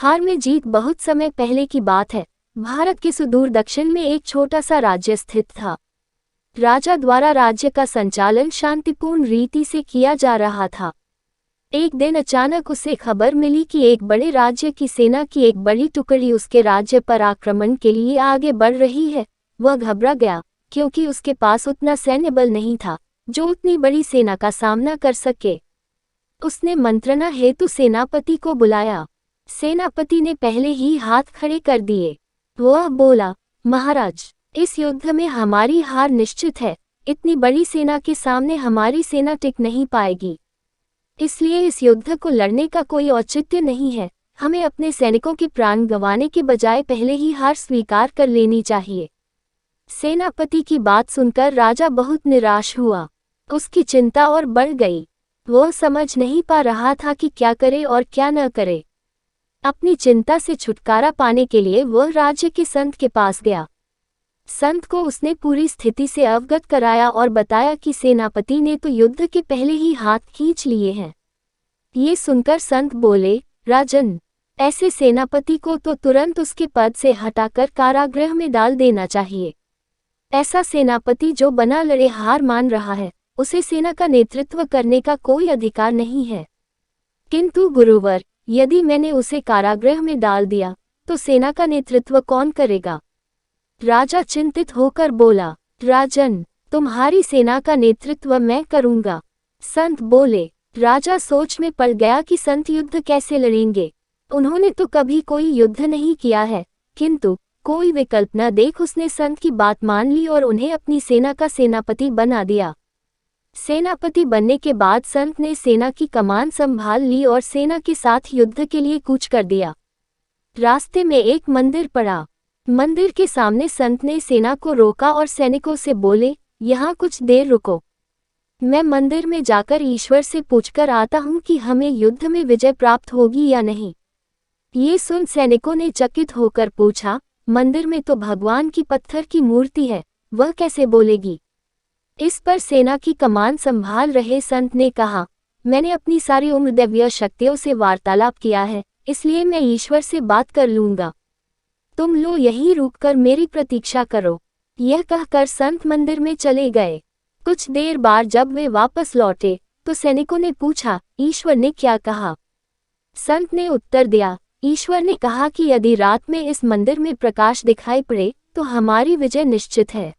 हार में जीत बहुत समय पहले की बात है। भारत के सुदूर दक्षिण में एक छोटा सा राज्य स्थित था। राजा द्वारा राज्य का संचालन शांतिपूर्ण रीति से किया जा रहा था। एक दिन अचानक उसे खबर मिली कि एक बड़े राज्य की सेना की एक बड़ी टुकड़ी उसके राज्य पर आक्रमण के लिए आगे बढ़ रही है। वह घबरा गया, क्योंकि उसके पास उतना सैन्य बल नहीं था जो उतनी बड़ी सेना का सामना कर सके। उसने मंत्रणा हेतु सेनापति को बुलाया। सेनापति ने पहले ही हाथ खड़े कर दिए। वह बोला, महाराज, इस युद्ध में हमारी हार निश्चित है। इतनी बड़ी सेना के सामने हमारी सेना टिक नहीं पाएगी, इसलिए इस युद्ध को लड़ने का कोई औचित्य नहीं है। हमें अपने सैनिकों के प्राण गंवाने के बजाय पहले ही हार स्वीकार कर लेनी चाहिए। सेनापति की बात सुनकर राजा बहुत निराश हुआ। उसकी चिंता और बढ़ गई। वह समझ नहीं पा रहा था कि क्या करे और क्या न करे। अपनी चिंता से छुटकारा पाने के लिए वह राज्य के संत के पास गया। संत को उसने पूरी स्थिति से अवगत कराया और बताया कि सेनापति ने तो युद्ध के पहले ही हाथ खींच लिए हैं। ये सुनकर संत बोले, राजन, ऐसे सेनापति को तो तुरंत उसके पद से हटाकर कारागृह में डाल देना चाहिए। ऐसा सेनापति जो बना लड़े हार मान रहा है, उसे सेना का नेतृत्व करने का कोई अधिकार नहीं है। किंतु गुरुवर, यदि मैंने उसे कारागृह में डाल दिया तो सेना का नेतृत्व कौन करेगा? राजा चिंतित होकर बोला, राजन, तुम्हारी सेना का नेतृत्व मैं करूंगा। संत बोले। राजा सोच में पड़ गया कि संत युद्ध कैसे लड़ेंगे। उन्होंने तो कभी कोई युद्ध नहीं किया है, किंतु कोई विकल्प न देख उसने संत की बात मान ली और उन्हें अपनी सेना का सेनापति बना दिया। सेनापति बनने के बाद संत ने सेना की कमान संभाल ली और सेना के साथ युद्ध के लिए कूच कर दिया। रास्ते में एक मंदिर पड़ा। मंदिर के सामने संत ने सेना को रोका और सैनिकों से बोले, यहाँ कुछ देर रुको। मैं मंदिर में जाकर ईश्वर से पूछकर आता हूँ कि हमें युद्ध में विजय प्राप्त होगी या नहीं। ये सुन सैनिकों ने चकित होकर पूछा, मंदिर में तो भगवान की पत्थर की मूर्ति है, वह कैसे बोलेगी? इस पर सेना की कमान संभाल रहे संत ने कहा, मैंने अपनी सारी उम्र दैवीय शक्तियों से वार्तालाप किया है, इसलिए मैं ईश्वर से बात कर लूंगा। तुम लो यहीं रुककर मेरी प्रतीक्षा करो। यह कहकर संत मंदिर में चले गए। कुछ देर बाद जब वे वापस लौटे तो सैनिकों ने पूछा, ईश्वर ने क्या कहा? संत ने उत्तर दिया, ईश्वर ने कहा कि यदि रात में इस मंदिर में प्रकाश दिखाई पड़े तो हमारी विजय निश्चित है।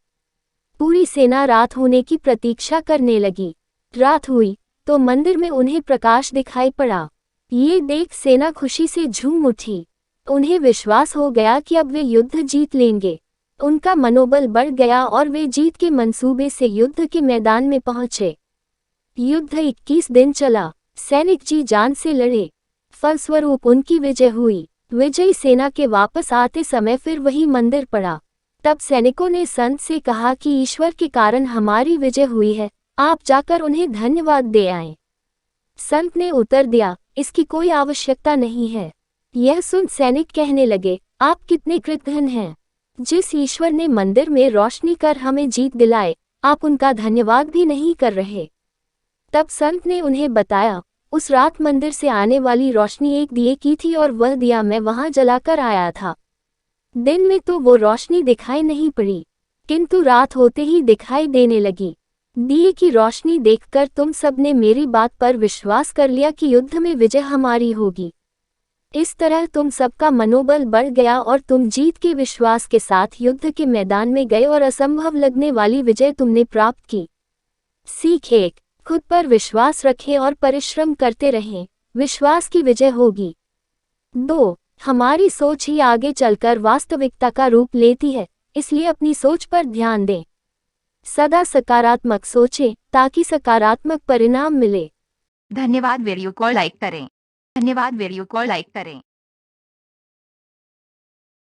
पूरी सेना रात होने की प्रतीक्षा करने लगी। रात हुई तो मंदिर में उन्हें प्रकाश दिखाई पड़ा। ये देख सेना खुशी से झूम उठी। उन्हें विश्वास हो गया कि अब वे युद्ध जीत लेंगे। उनका मनोबल बढ़ गया और वे जीत के मंसूबे से युद्ध के मैदान में पहुंचे। युद्ध 21 दिन चला। सैनिक जी जान से लड़े। फलस्वरूप उनकी विजय हुई। विजयी सेना के वापस आते समय फिर वही मंदिर पड़ा। तब सैनिकों ने संत से कहा कि ईश्वर के कारण हमारी विजय हुई है, आप जाकर उन्हें धन्यवाद दे आएं। संत ने उत्तर दिया, इसकी कोई आवश्यकता नहीं है। यह सुन सैनिक कहने लगे, आप कितने कृतघ्न हैं। जिस ईश्वर ने मंदिर में रोशनी कर हमें जीत दिलाए, आप उनका धन्यवाद भी नहीं कर रहे। तब संत ने उन्हें बताया, उस रात मंदिर से आने वाली रोशनी एक दिए की थी और वह दिया मैं वहां जलाकर आया था। दिन में तो वो रोशनी दिखाई नहीं पड़ी, किंतु रात होते ही दिखाई देने लगी। दिए की रोशनी देखकर तुम सबने मेरी बात पर विश्वास कर लिया कि युद्ध में विजय हमारी होगी। इस तरह तुम सबका मनोबल बढ़ गया और तुम जीत के विश्वास के साथ युद्ध के मैदान में गए और असंभव लगने वाली विजय तुमने प्राप्त की। सीख 1, खुद पर विश्वास रखें और परिश्रम करते रहें, विश्वास की विजय होगी। 2, हमारी सोच ही आगे चलकर वास्तविकता का रूप लेती है, इसलिए अपनी सोच पर ध्यान दें। सदा सकारात्मक सोचें ताकि सकारात्मक परिणाम मिले। धन्यवाद। वीडियो को लाइक करें।